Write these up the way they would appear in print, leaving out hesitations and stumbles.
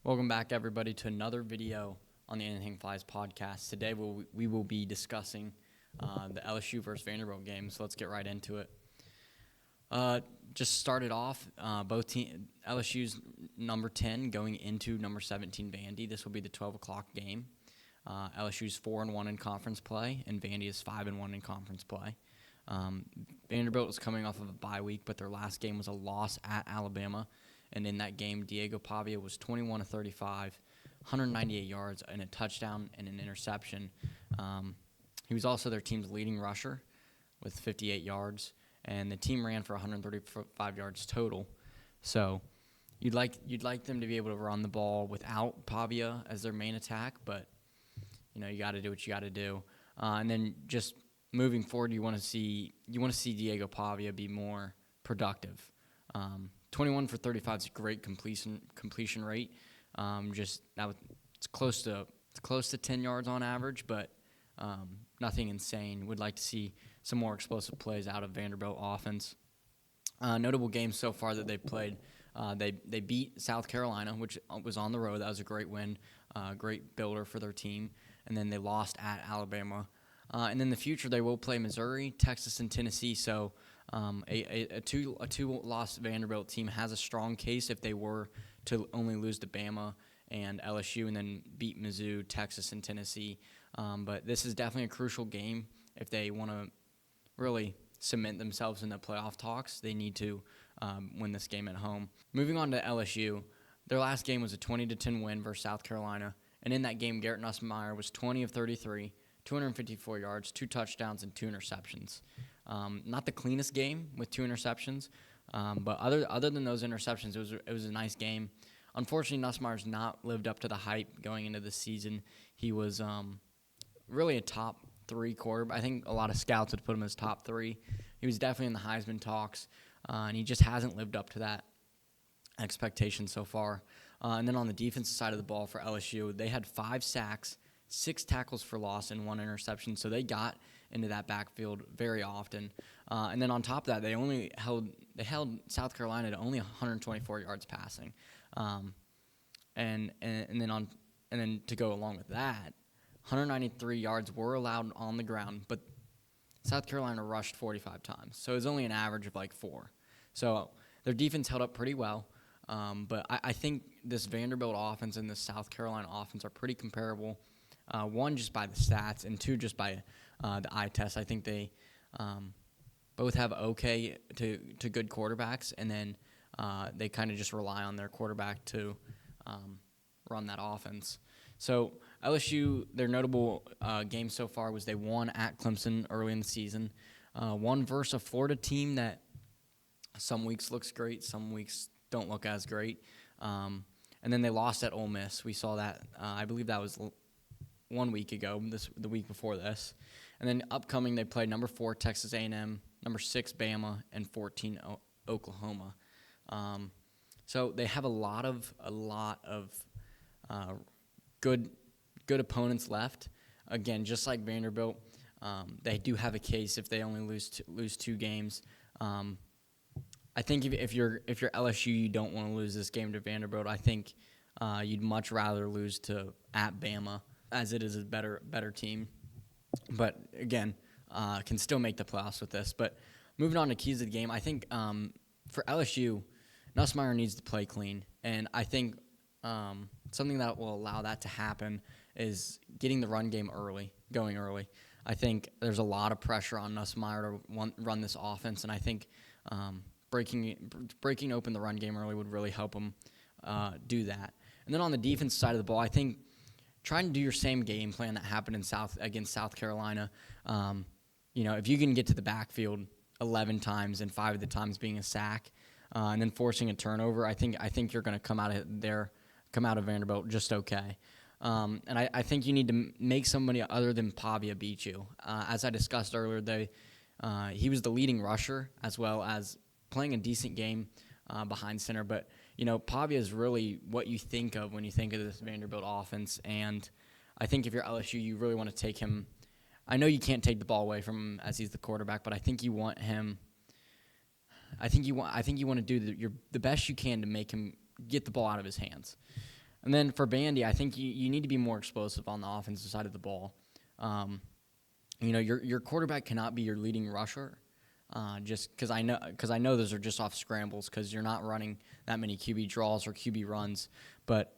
Welcome back, everybody, to another video on the Anything Flies podcast. Today, we will be discussing the LSU versus Vanderbilt game, so let's get right into it. Just started off, LSU's number 10 going into number 17 Vandy. This will be the 12 o'clock game. LSU's 4-1 in conference play, and Vandy is 5-1 in conference play. Vanderbilt was coming off of a bye week, but their last game was a loss at Alabama. And in that game, Diego Pavia was 21 of 35, 198 yards, and a touchdown and an interception. He was also their team's leading rusher with 58 yards, and the team ran for 135 yards total. So you'd like them to be able to run the ball without Pavia as their main attack, but you got to do what you got to do. And then just moving forward, you want to see Diego Pavia be more productive. 21 for 35 is a great completion rate. It's close to 10 yards on average, but nothing insane. Would like to see some more explosive plays out of Vanderbilt offense. Notable games so far that they've played. They beat South Carolina, which was on the road. That was a great win, great builder for their team. And then they lost at Alabama. And in the future, they will play Missouri, Texas, and Tennessee. So a two-loss Vanderbilt team has a strong case if they were to only lose to Bama and LSU and then beat Mizzou, Texas, and Tennessee. But this is definitely a crucial game if they want to really cement themselves in the playoff talks. They need to win this game at home. Moving on to LSU, their last game was a 20-10 win versus South Carolina. And in that game, Garrett Nussmeier was 20 of 33, 254 yards, 2 touchdowns, and 2 interceptions. Not the cleanest game with 2 interceptions, but other than those interceptions, it was a nice game. Unfortunately, Nussmeier's not lived up to the hype going into the season. He was really a top 3 quarterback. I think a lot of scouts would put him as top 3. He was definitely in the Heisman talks, and he just hasn't lived up to that expectation so far. And then on the defensive side of the ball for LSU, they had 5 sacks, 6 tackles for loss, and 1 interception. So they got into that backfield very often. And then on top of that, they held South Carolina to only 124 yards passing. And then to go along with that, 193 yards were allowed on the ground, but South Carolina rushed 45 times. So it was only an average of like 4. So their defense held up pretty well. But I think this Vanderbilt offense and this South Carolina offense are pretty comparable. 1, just by the stats, and 2, just by the eye test. I think they both have okay to good quarterbacks, and then they kind of just rely on their quarterback to run that offense. So LSU, their notable game so far was they won at Clemson early in the season. Won versus a Florida team that some weeks looks great, some weeks don't look as great. And then they lost at Ole Miss. We saw that. I believe that was 1 week ago, the week before this. And then upcoming, they played number 4 Texas A&M, number 6 Bama, and 14 Oklahoma. So they have a lot of good opponents left. Again, just like Vanderbilt, they do have a case if they only lose 2 games. I think if you're LSU, you don't want to lose this game to Vanderbilt. I think you'd much rather lose at Bama, as it is a better team. But again, can still make the playoffs with this. But moving on to keys of the game, I think for LSU, Nussmeier needs to play clean. And I think something that will allow that to happen is getting the run game going early. I think there's a lot of pressure on Nussmeier to run this offense, and I think breaking open the run game early would really help him do that. And then on the defense side of the ball, I think trying to do your same game plan that happened against South Carolina. If you can get to the backfield 11 times and 5 of the times being a sack, and then forcing a turnover, I think you're going to come out of Vanderbilt just okay. And I think you need to make somebody other than Pavia beat you. As I discussed earlier, he was the leading rusher as well as playing a decent game behind center. But, Pavia is really what you think of when you think of this Vanderbilt offense. And I think if you're LSU, you really want to take him. I know you can't take the ball away from him as he's the quarterback, but I think you want him. I think you want to do the best you can to make him get the ball out of his hands. And then for Vandy, I think you need to be more explosive on the offensive side of the ball. Your quarterback cannot be your leading rusher, just because I know those are just off scrambles because you're not running that many QB draws or QB runs. But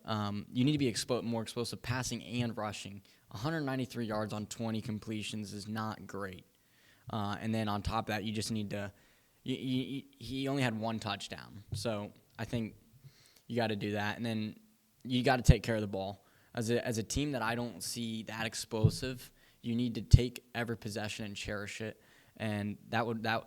you need to be more explosive passing and rushing. 193 yards on 20 completions is not great. And then on top of that, you just need to. He only had 1 touchdown, so I think you got to do that, and then you got to take care of the ball. As a team that I don't see that explosive, you need to take every possession and cherish it, and that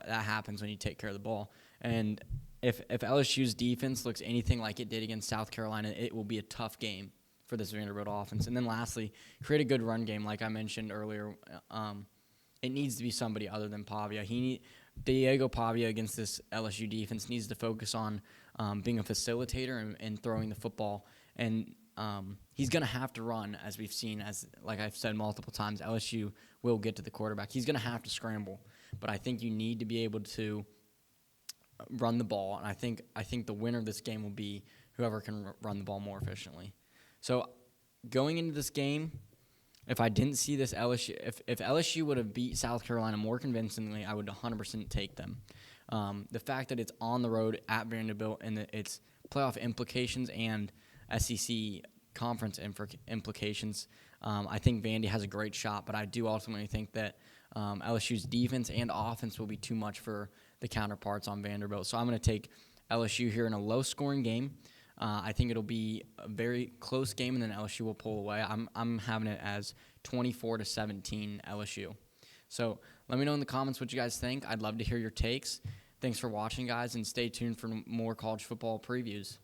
happens when you take care of the ball. And if LSU's defense looks anything like it did against South Carolina, it will be a tough game for this Vanderbilt offense. And then lastly, create a good run game, like I mentioned earlier. It needs to be somebody other than Pavia. Diego Pavia against this LSU defense needs to focus on being a facilitator and throwing the football. And he's going to have to run, as we've seen, like I've said multiple times, LSU will get to the quarterback. He's going to have to scramble. But I think you need to be able to run the ball. And I think the winner of this game will be whoever can run the ball more efficiently. So going into this game, if I didn't see this LSU, if LSU would have beat South Carolina more convincingly, I would 100% take them. The fact that it's on the road at Vanderbilt and its playoff implications and SEC conference implications, I think Vandy has a great shot, but I do ultimately think that LSU's defense and offense will be too much for the counterparts on Vanderbilt. So I'm going to take LSU here in a low-scoring game. I think it'll be a very close game, and then LSU will pull away. I'm having it as 24-17 LSU. So let me know in the comments what you guys think. I'd love to hear your takes. Thanks for watching, guys, and stay tuned for more college football previews.